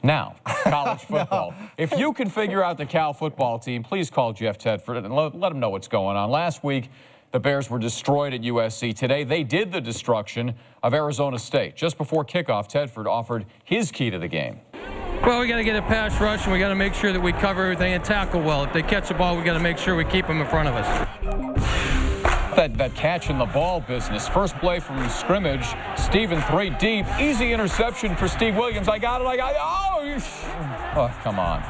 Now, college football. No. If you can figure out the Cal football team, please call Jeff Tedford and let him know what's going on. Last week, the Bears were destroyed at USC. Today, they did the destruction of Arizona State. Just before kickoff, Tedford offered his key to the game. Well, we got to get a pass rush, and we got to make sure that we cover everything and tackle well. If they catch the ball, we got to make sure we keep them in front of us. That catch in the ball business. First play from scrimmage. Steven 3 deep. Easy interception for Steve Williams. I got it. Oh, come on.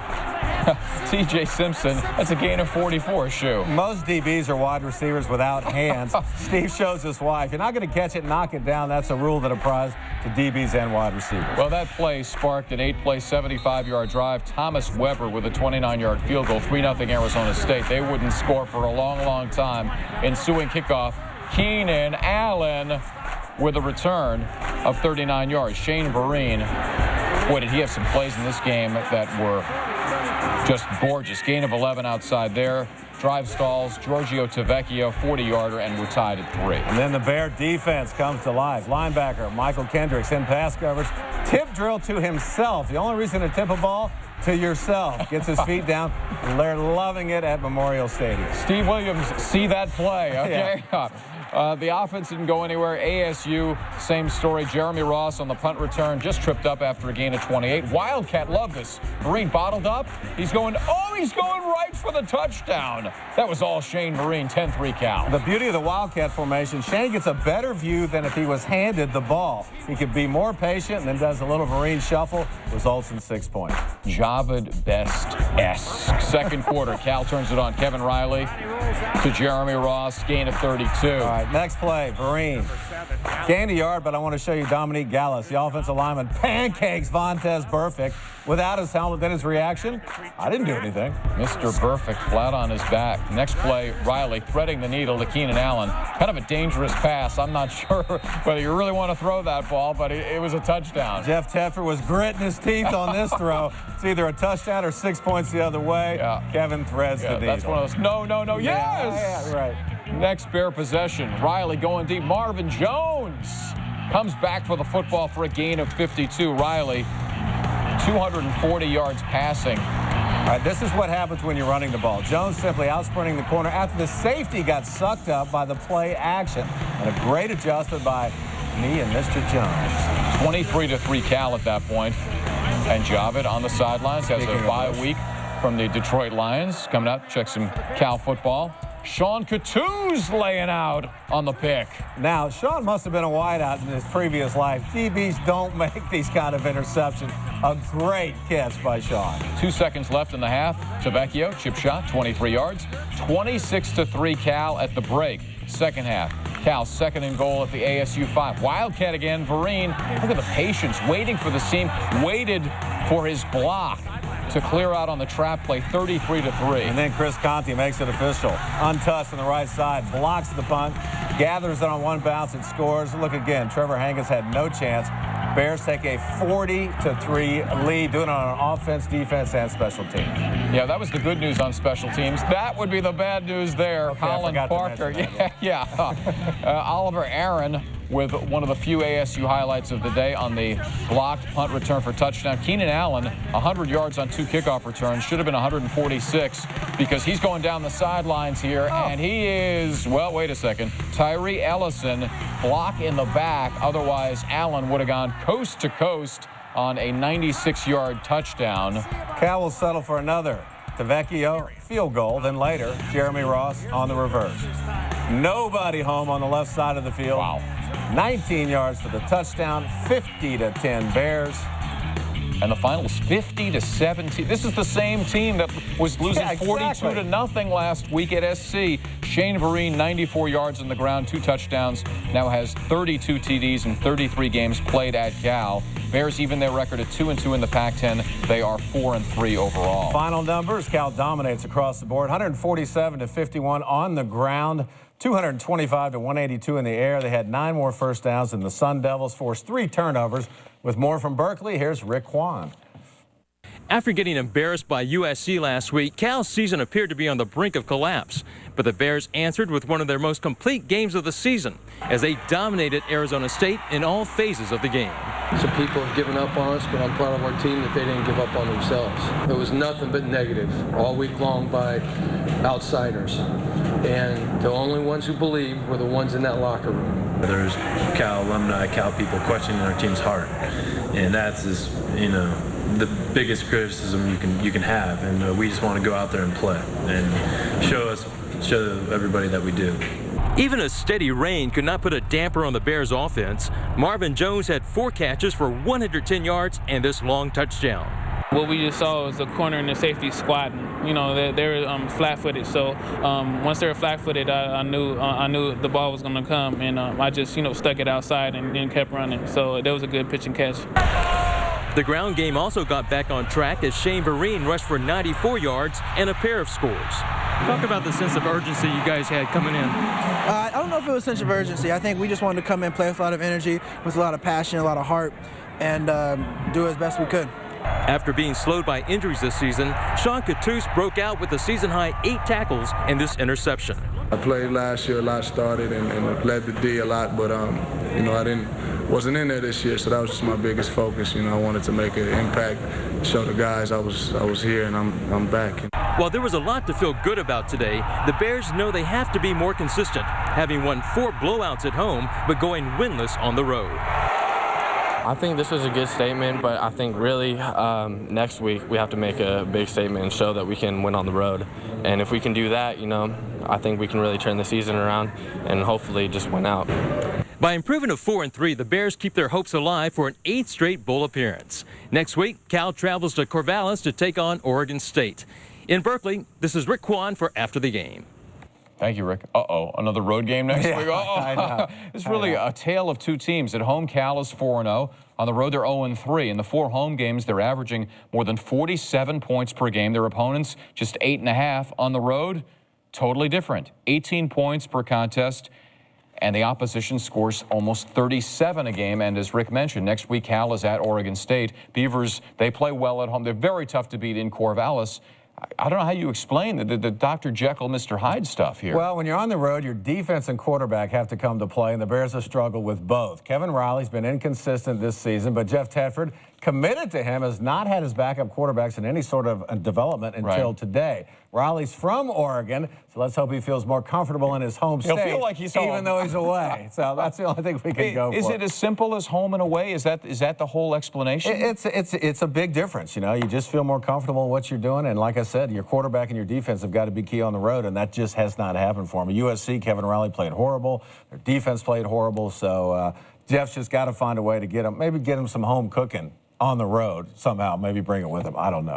TJ Simpson, that's a gain of 44, shoe. Most DBs are wide receivers without hands. Steve shows his wife, you're not going to catch it, knock it down. That's a rule that applies to DBs and wide receivers. Well, that play sparked an 8-play, 75-yard drive. Thomas Weber with a 29-yard field goal, 3-0 Arizona State. They wouldn't score for a long, long time. Ensuing kickoff, Keenan Allen with a return of 39 yards. Shane Vereen, boy, did he have some plays in this game that were just gorgeous. Gain of 11 outside there. Drive stalls, Giorgio Tavecchio, 40-yarder, and we're tied at 3. And then the Bear defense comes to life. Linebacker Michael Kendricks in pass coverage. Tip drill to himself. The only reason to tip a ball, to yourself. Gets his feet down. They're loving it at Memorial Stadium. Steve Williams, see that play, okay? Yeah. The offense didn't go anywhere. ASU, same story. Jeremy Ross on the punt return, just tripped up after a gain of 28. Wildcat, love this. Marine bottled up. He's going right for the touchdown. That was all Shane Marine, 10-3 Cal. The beauty of the Wildcat formation, Shane gets a better view than if he was handed the ball. He could be more patient and then does a little Marine shuffle. Results in 6 points. Javid Best-esque. Second quarter, Cal turns it on. Kevin Riley to Jeremy Ross, gain of 32. All right, next play, Vereen. Gained a yard, but I want to show you Dominique Gallus, the offensive lineman, pancakes Vontaze Burfict without his helmet. Then his reaction, I didn't do anything. Mr. Burfict flat on his back. Next play, Riley threading the needle to Keenan Allen. Kind of a dangerous pass. I'm not sure whether you really want to throw that ball, but it was a touchdown. Jeff Tedford was gritting his teeth on this throw. It's either a touchdown or 6 points the other way. Yeah. Kevin threads the needle. That's one of those, no, yes! Yeah, right. Next Bear possession, Riley going deep. Marvin Jones comes back for the football for a gain of 52. Riley, 240 yards passing. All right, this is what happens when you're running the ball. Jones simply outsprinting the corner after the safety got sucked up by the play action. And a great adjustment by me and Mr. Jones. 23-3 Cal at that point. And Javid on the sidelines has a bye week from the Detroit Lions. Coming up, check some Cal football. Sean Cattouse laying out on the pick. Now, Sean must have been a wideout in his previous life. DBs don't make these kind of interceptions. A great catch by Sean. 2 seconds left in the half. Tavecchio, chip shot, 23 yards. 26-3 Cal at the break. Second half. Cal second and goal at the ASU 5. Wildcat again. Vereen, look at the patience, waiting for the seam, waited for his block to clear out on the trap play, 33-3. And then Chris Conte makes it official. Untouched on the right side, blocks the punt, gathers it on one bounce and scores. Look again, Trevor Hankins had no chance. Bears take a 40-3 lead, doing it on offense, defense, and special teams. Yeah, that was the good news on special teams. That would be the bad news there. Okay, Colin Parker. Oliver Aaron with one of the few ASU highlights of the day on the blocked punt return for touchdown. Keenan Allen, 100 yards on 2 kickoff returns. Should have been 146 because he's going down the sidelines here, and he is, well, wait a second. Tyree Ellison, block in the back. Otherwise, Allen would have gone coast to coast on a 96-yard touchdown. Cal will settle for another Tavecchio field goal. Then later, Jeremy Ross on the reverse. Nobody home on the left side of the field. Wow. 19 yards for the touchdown, 50-10 Bears. And the final is 50-17. This is the same team that was losing 42-0 last week at SC. Shane Vereen, 94 yards on the ground, 2 touchdowns. Now has 32 TDs in 33 games played at Cal. Bears even their record at 2-2 in the Pac-10. They are 4-3 overall. Final numbers, Cal dominates across the board. 147-51 on the ground. 225-182 in the air. They had 9 more first downs than the Sun Devils, forced 3 turnovers. With more from Berkeley, here's Rick Kwan. After getting embarrassed by USC last week, Cal's season appeared to be on the brink of collapse. But the Bears answered with one of their most complete games of the season as they dominated Arizona State in all phases of the game. Some people have given up on us, but I'm proud of our team that they didn't give up on themselves. It was nothing but negative all week long by outsiders. And the only ones who believed were the ones in that locker room. There's Cal alumni, Cal people questioning our team's heart. And that's just, the biggest criticism you can have. And we just want to go out there and play and show everybody that we do. Even a steady rain could not put a damper on the Bears' offense. Marvin Jones had 4 catches for 110 yards and this long touchdown. What we just saw was the corner and the safety squatting. They're flat-footed. So once they were flat-footed, I knew the ball was going to come, and I just stuck it outside and kept running. So that was a good pitch and catch. The ground game also got back on track as Shane Vereen rushed for 94 yards and a pair of scores. Talk about the sense of urgency you guys had coming in. I don't know if it was a sense of urgency. I think we just wanted to come in, play with a lot of energy, with a lot of passion, a lot of heart, and do as best we could. After being slowed by injuries this season, Sean Cattouse broke out with a season-high 8 tackles and this interception. I played last year a lot, started and led the D a lot, but wasn't in there this year, so that was just my biggest focus. I wanted to make an impact, show the guys I was here and I'm back. While there was a lot to feel good about today, the Bears know they have to be more consistent, having won 4 blowouts at home but going winless on the road. I think this was a good statement, but I think really next week we have to make a big statement and show that we can win on the road. And if we can do that, I think we can really turn the season around and hopefully just win out. By improving to 4-3, the Bears keep their hopes alive for an 8th straight bowl appearance. Next week, Cal travels to Corvallis to take on Oregon State. In Berkeley, this is Rick Kwan for After the Game. Thank you, Rick. Another road game next week. I know. It's really a tale of 2 teams. At home, Cal is 4-0. On the road, they're 0-3. In the 4 home games, they're averaging more than 47 points per game. Their opponents, just 8.5. On the road, totally different. 18 points per contest. And the opposition scores almost 37 a game. And as Rick mentioned, next week, Cal is at Oregon State. Beavers, they play well at home. They're very tough to beat in Corvallis. I don't know how you explain the Dr. Jekyll, Mr. Hyde stuff here. Well, when you're on the road, your defense and quarterback have to come to play, and the Bears have struggled with both. Kevin Riley's been inconsistent this season, but Jeff Tedford, committed to him, has not had his backup quarterbacks in any sort of development until today. Riley's from Oregon, so let's hope he feels more comfortable in his home state. He'll feel like he's even home. though he's away. So that's the only thing we can go for. Is it as simple as home and away? Is that the whole explanation? It's a big difference. You just feel more comfortable in what you're doing, and like I said, your quarterback and your defense have got to be key on the road, and that just has not happened for him. At USC, Kevin Riley played horrible. Their defense played horrible. So Jeff's just got to find a way to get him some home cooking on the road somehow. Maybe bring it with him. I don't know.